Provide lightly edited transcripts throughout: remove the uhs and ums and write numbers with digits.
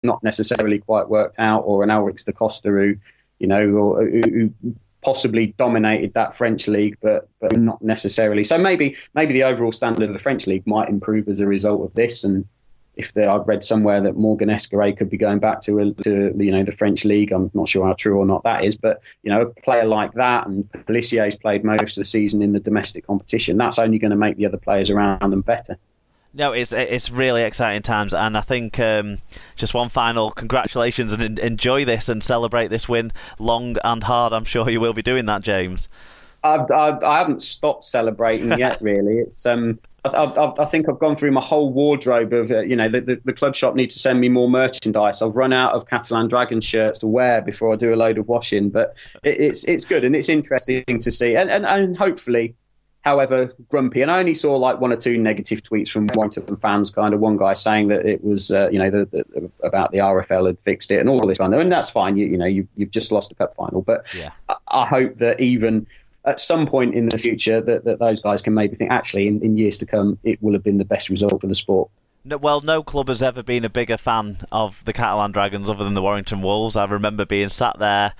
not necessarily quite worked out, or an Ulrich da Costa who possibly dominated that French league, but not necessarily. So maybe the overall standard of the French league might improve as a result of this. And if I've read somewhere that Morgan Escaré could be going back to the French league, I'm not sure how true or not that is. But a player like that, and Pellicier's played most of the season in the domestic competition, that's only going to make the other players around them better. No, it's really exciting times, and I think just one final congratulations, and enjoy this and celebrate this win long and hard. I'm sure you will be doing that, James. I haven't stopped celebrating yet, really. It's I think I've gone through my whole wardrobe of the club shop need to send me more merchandise. I've run out of Catalan Dragons shirts to wear before I do a load of washing, but it's good and it's interesting to see, and hopefully, however grumpy, and I only saw like one or two negative tweets from Warrington fans, kind of one guy saying that it was about the RFL had fixed it and all this kind of, and that's fine. You've just lost a cup final, but yeah. I hope that even at some point in the future that those guys can maybe think, actually, in years to come, it will have been the best result for the sport. No club has ever been a bigger fan of the Catalan Dragons other than the Warrington Wolves. I remember being sat there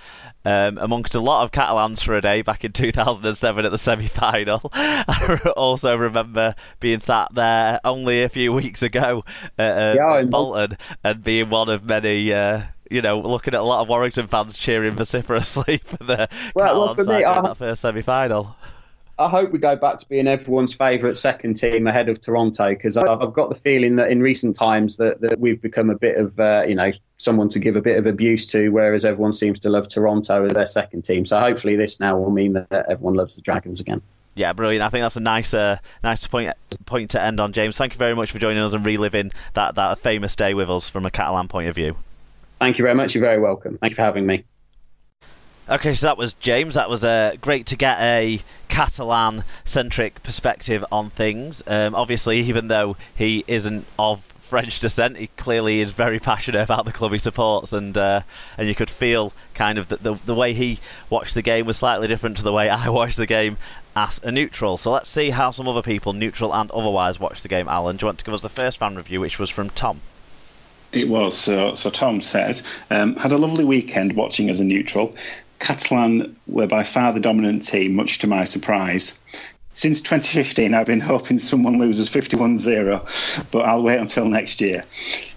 amongst a lot of Catalans for a day back in 2007 at the semi-final. I also remember being sat there only a few weeks ago at Bolton and being one of many... looking at a lot of Warrington fans cheering vociferously for the Catalan side in that first semi-final. I hope we go back to being everyone's favourite second team ahead of Toronto, because I've got the feeling that in recent times that we've become a bit of someone to give a bit of abuse to, whereas everyone seems to love Toronto as their second team. So hopefully this now will mean that everyone loves the Dragons again. Yeah, brilliant. I think that's a nice point to end on, James. Thank you very much for joining us and reliving that famous day with us from a Catalan point of view. Thank you very much. You're very welcome. Thank you for having me. Okay, so that was James. That was great to get a Catalan-centric perspective on things. Obviously, even though he isn't of French descent, he clearly is very passionate about the club he supports, and you could feel kind of that the way he watched the game was slightly different to the way I watched the game as a neutral. So let's see how some other people, neutral and otherwise, watched the game. Alan, do you want to give us the first fan review, which was from Tom? It was. So Tom says, had a lovely weekend watching as a neutral. Catalan were by far the dominant team, much to my surprise. Since 2015, I've been hoping someone loses 51-0, but I'll wait until next year.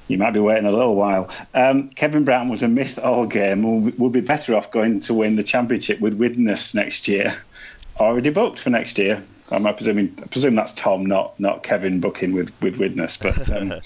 You might be waiting a little while. Kevin Brown was a myth all game. We'll be better off going to win the championship with Widnes next year. Already booked for next year. I presume that's Tom, not Kevin booking with Widnes, but.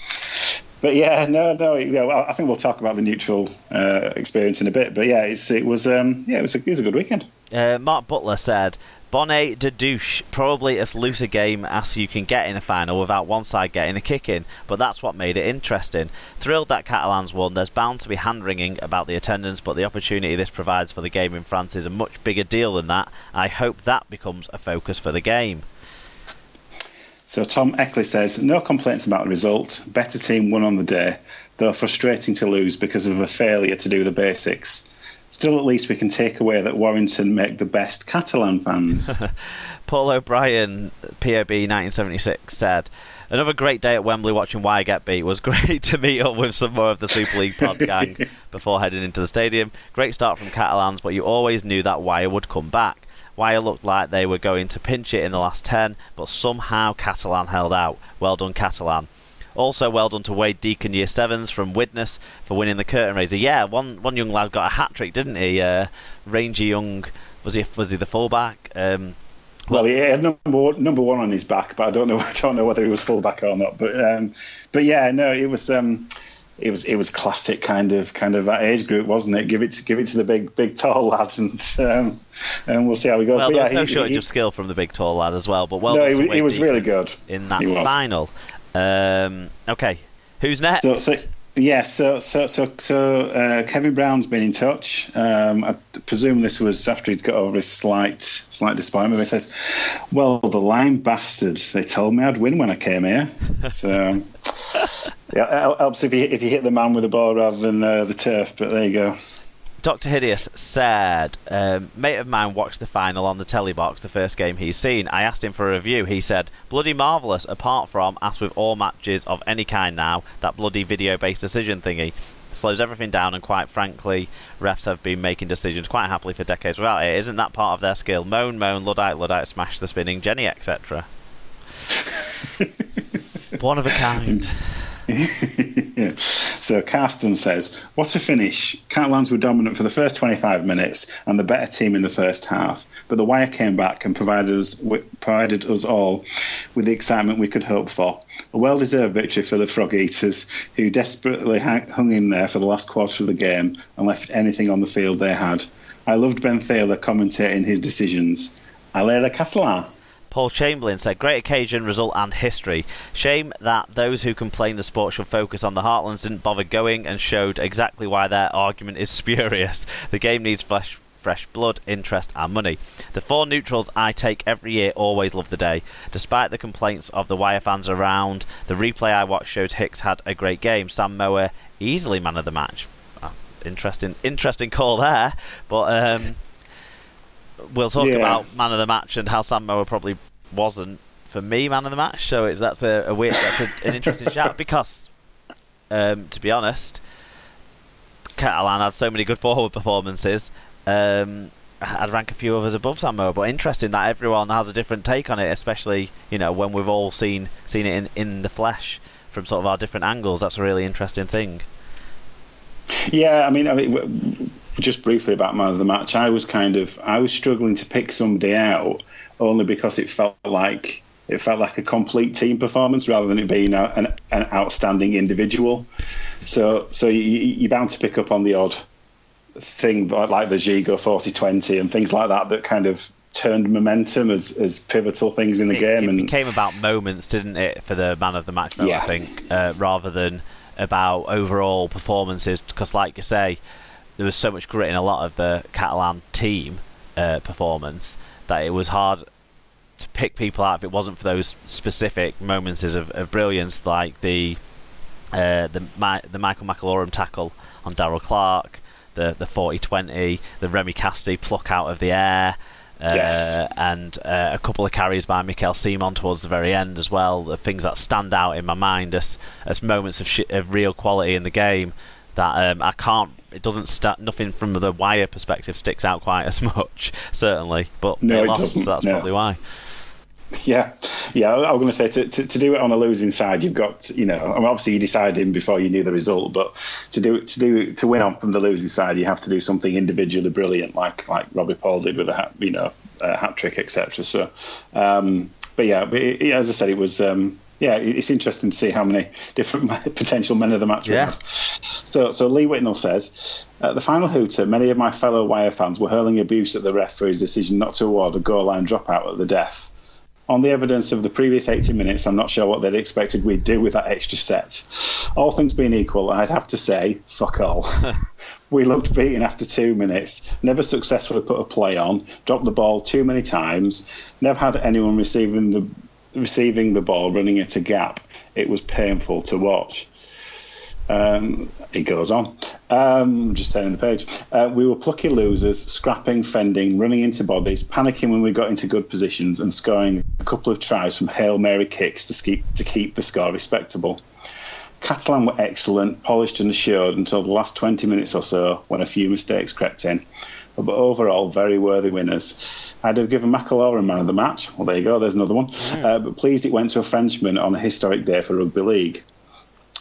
But yeah, no. I think we'll talk about the neutral experience in a bit. But yeah, it was a good weekend. Mark Butler said, "Bonnet de douche, probably as loose a game as you can get in a final without one side getting a kick in, but that's what made it interesting. Thrilled that Catalans won. There's bound to be hand-wringing about the attendance, but the opportunity this provides for the game in France is a much bigger deal than that. I hope that becomes a focus for the game." So Tom Eckley says, no complaints about the result. Better team won on the day, though frustrating to lose because of a failure to do the basics. Still, at least we can take away that Warrington make the best Catalan fans. Paul O'Brien, POB 1976, said, another great day at Wembley watching Wire get beat. Was great to meet up with some more of the Super League pod gang before heading into the stadium. Great start from Catalans, but you always knew that Wire would come back. Wire looked like they were going to pinch it in the last 10, but somehow Catalan held out. Well done, Catalan. Also, well done to Wade Deacon, Year 7s from Widnes for winning the curtain raiser. Yeah, one young lad got a hat-trick, didn't he? Rangy Young, was he the fullback? Well, he had number one on his back, but I don't know whether he was fullback or not. But yeah, no, it was classic kind of that age group, wasn't it? Give it to the big tall lad, and we'll see how he goes. Well, but there was no shortage of skill from the big tall lad as well. But he was really good in that final. Okay, who's next? So Kevin Brown's been in touch. I presume this was after he'd got over his slight disappointment. He says, "Well, the lying bastards! They told me I'd win when I came here." So yeah, it helps if you hit the man with the ball rather than the turf. But there you go. Dr. Hideous said, mate of mine watched the final on the telly box, the first game he's seen. I asked him for a review. He said, bloody marvellous, apart from, as with all matches of any kind now, that bloody video-based decision thingy. slows everything down, and quite frankly, refs have been making decisions quite happily for decades without it. Isn't that part of their skill? Moan, Luddite, smash the spinning, Jenny, etc. One of a kind. Yeah. So Karsten says, what a finish. Catalans were dominant for the first 25 minutes and the better team in the first half, but the Wire came back and provided us all with the excitement we could hope for. A well-deserved victory for the Frog Eaters, who desperately hung in there for the last quarter of the game and left anything on the field they had. I loved Ben Thaler commentating his decisions. Allez le Catalan. Paul Chamberlain said, great occasion, result and history. Shame that those who complain the sport should focus on the Heartlands didn't bother going and showed exactly why their argument is spurious. The game needs fresh blood, interest and money. The 4 neutrals I take every year always love the day. Despite the complaints of the Wire fans around, the replay I watched showed Hicks had a great game. Sam Mower, easily man of the match. Oh, interesting call there, but we'll talk about man of the match and how Sam Mower probably wasn't for me man of the match. So that's an interesting shout, because to be honest, Catalan had so many good forward performances. I'd rank a few others above Sam Mower, but interesting that everyone has a different take on it, especially when we've all seen it in the flesh from sort of our different angles. That's a really interesting thing. Yeah, I mean, just briefly about man of the match, I was struggling to pick somebody out only because it felt like a complete team performance rather than it being an outstanding individual. So you're bound to pick up on the odd thing like the Gigo 40-20 and things like that kind of turned momentum as pivotal things in the game. It became about moments, didn't it, for the man of the match, though, yeah. I think, rather than about overall performances, because like you say, there was so much grit in a lot of the Catalan team performance that it was hard to pick people out if it wasn't for those specific moments of brilliance, like the Michael McAlorum tackle on Darrell Clark, the 40-20, the Remy Casti pluck out of the air, and a couple of carries by Mikel Simon towards the very end as well. The things that stand out in my mind as moments of real quality in the game that nothing from the Wire perspective sticks out quite as much, certainly, but no, they it lost, doesn't. So that's probably why. Yeah. I was going to say to do it on a losing side, you've got obviously you decided before you knew the result, but to win on from the losing side, you have to do something individually brilliant, like Robbie Paul did with a hat trick, etc. So, as I said, it was. It's interesting to see how many different potential men of the match we had. So Lee Whitnell says, at the final hooter, many of my fellow Wire fans were hurling abuse at the ref for his decision not to award a goal line dropout at the death. On the evidence of the previous 80 minutes, I'm not sure what they'd expected we'd do with that extra set. All things being equal, I'd have to say, fuck all. We looked beaten after 2 minutes, never successfully put a play on, dropped the ball too many times, never had anyone receiving the ball running at a gap. It was painful to watch. He goes on. Just turning the page. We were plucky losers, scrapping, fending, running into bodies, panicking when we got into good positions, and scoring a couple of tries from Hail Mary kicks to keep the score respectable. Catalan were excellent, polished and assured until the last 20 minutes or so, when a few mistakes crept in. But overall, very worthy winners. I'd have given McAlorum man of the match. Well, there you go, there's another one. But pleased it went to a Frenchman on a historic day for rugby league.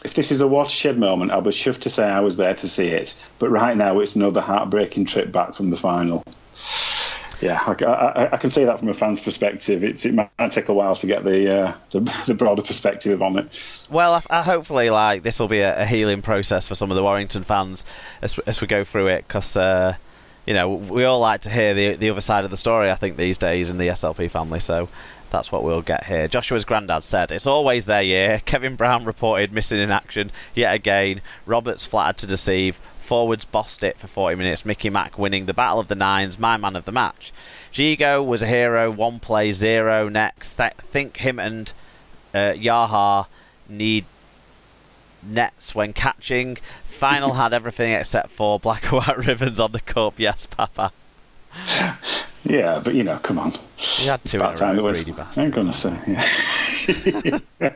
If this is a watershed moment, I'll be chuffed to say I was there to see it. But right now, it's another heartbreaking trip back from the final. Yeah, I can see that from a fan's perspective. It might take a while to get the broader perspective on it. Well, I hopefully this will be a healing process for some of the Warrington fans as we go through it, because we all like to hear the other side of the story, I think, these days in the SLP family. So that's what we'll get here. Joshua's granddad said, it's always their year. Kevin Brown reported missing in action yet again. Roberts flattered to deceive. Forwards bossed it for 40 minutes. Mickey Mack winning the Battle of the Nines, my man of the match. Gigo was a hero, 1 play, 0 next. Think him and Yaha need nets when catching. Final had everything except for black and white ribbons on the cup. Yes, Papa. Yeah, but come on. He had two That time it was. I'm gonna say. Yeah.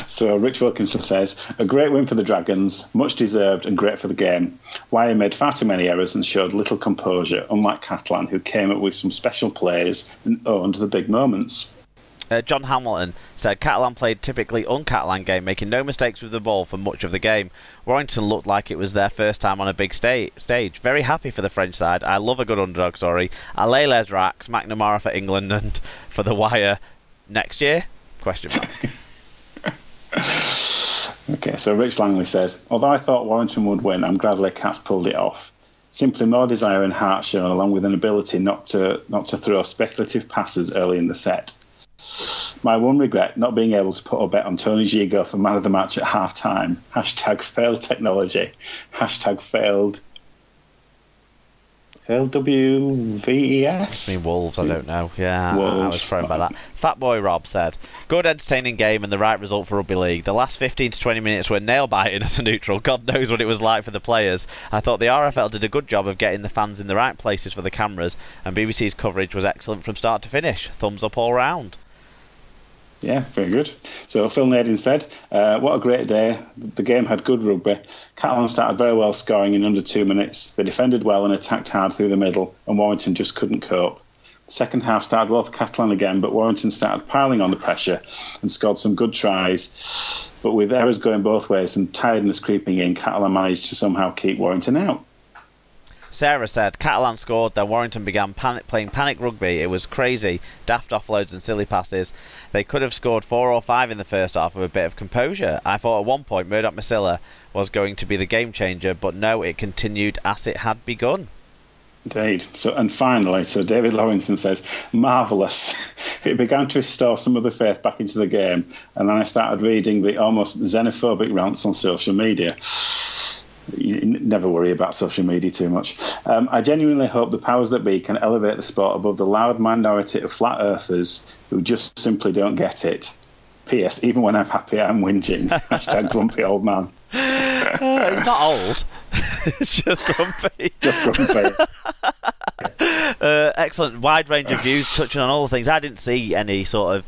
So Rich Wilkinson says, a great win for the Dragons, much deserved and great for the game. Wire made far too many errors and showed little composure, unlike Catalan, who came up with some special plays and owned the big moments. John Hamilton said Catalan played typically un-Catalan game, making no mistakes with the ball for much of the game. Warrington looked like it was their first time on a big stage. Very happy for the French side. I love a good underdog story. Allez les Dracs, McNamara for England and for the Wire next year? Question mark. Okay, so Rich Langley says, although I thought Warrington would win, I'm glad Les Cats pulled it off. Simply more desire and heart shown, along with an ability not to throw speculative passes early in the set. My one regret, not being able to put a bet on Tony Gigo for man of the match at half-time. Failed technology. Failed WVES? I mean, Wolves, I don't know. Yeah, Wolves. I was thrown by that. Fatboy Rob said, good entertaining game and the right result for Rugby League. The last 15 to 20 minutes were nail-biting as a neutral. God knows what it was like for the players. I thought the RFL did a good job of getting the fans in the right places for the cameras, and BBC's coverage was excellent from start to finish. Thumbs up all round. Yeah, very good. So Phil Naden said, what a great day. The game had good rugby. Catalan started very well, scoring in under 2 minutes. They defended well and attacked hard through the middle, and Warrington just couldn't cope. The second half started well for Catalan again, but Warrington started piling on the pressure and scored some good tries. But with errors going both ways and tiredness creeping in, Catalan managed to somehow keep Warrington out. Sarah said, Catalan scored, then Warrington began playing panic rugby. It was crazy, daft offloads and silly passes. They could have scored 4 or 5 in the first half with a bit of composure. I thought at one point Murdoch Masilla was going to be the game changer, but no, it continued as it had begun. Indeed. And finally, David Lawrenson says, marvellous. It began to restore some of the faith back into the game, and then I started reading the almost xenophobic rants on social media. You never worry about social media too much. I genuinely hope the powers that be can elevate the sport above the loud minority of flat earthers who just simply don't get it. P.S. Even when I'm happy, I'm whinging. Hashtag grumpy old man. It's not old. It's just grumpy. Just grumpy. Excellent. Wide range of views touching on all the things. I didn't see any sort of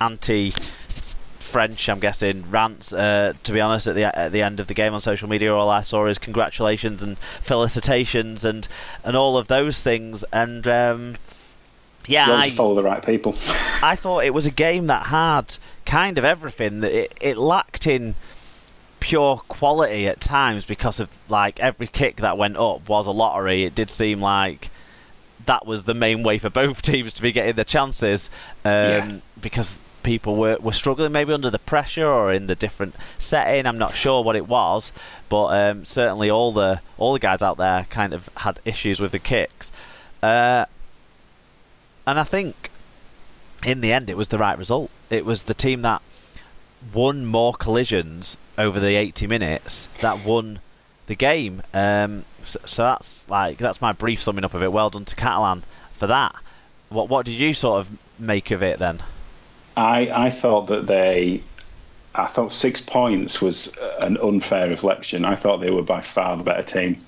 anti-French, I'm guessing, rants, to be honest, at the end of the game on social media. All I saw is congratulations and felicitations and all of those things. And I follow the right people. I thought it was a game that had kind of everything. It lacked in pure quality at times because of every kick that went up was a lottery. It did seem like that was the main way for both teams to be getting their chances, because people were struggling maybe under the pressure or in the different setting. I'm not sure what it was, but certainly all the guys out there kind of had issues with the kicks, and I think in the end it was the right result. It was the team that won more collisions over the 80 minutes that won the game. So that's my brief summing up of it. Well done to Catalan for that. What did you sort of make of it then? I thought that I thought 6 points was an unfair reflection. I thought they were by far the better team.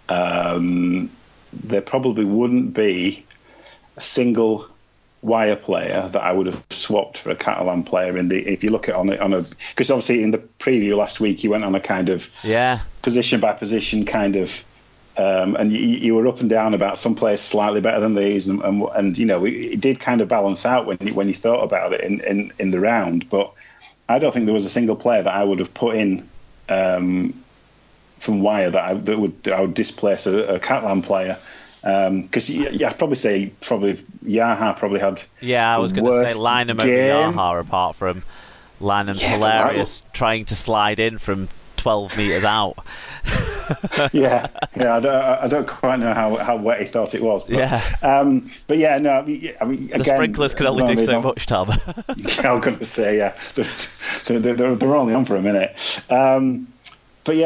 There probably wouldn't be a single Wire player that I would have swapped for a Catalan player if you look at on a because obviously in the preview last week you went on a kind of position by position kind of and you were up and down about some players slightly better than these and it did kind of balance out when you thought about it in the round, but I don't think there was a single player that I would have put in from Wire that I would displace a Catalan player. Because I'd probably say Yaha probably had. Yeah, I was going to say Lynham over Yaha, apart from Lynham's hilarious trying to slide in from 12 metres out. I don't quite know how wet he thought it was. But, but yeah, no, I mean, again, the sprinklers could only do so much, Tom. I'm going to say, they're only on for a minute. I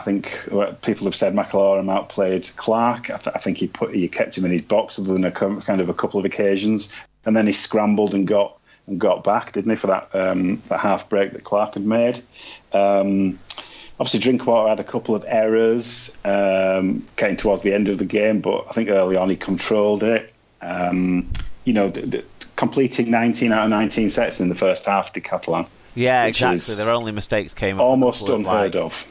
think people have said McIlroy outplayed Clark. I think he kept him in his box other than a couple of occasions, and then he scrambled and got back, didn't he, for that half break that Clark had made. Obviously, Drinkwater had a couple of errors getting towards the end of the game, but I think early on he controlled it. Completing 19 out of 19 sets in the first half to Catalan. Yeah, exactly. Their only mistakes came almost unheard of.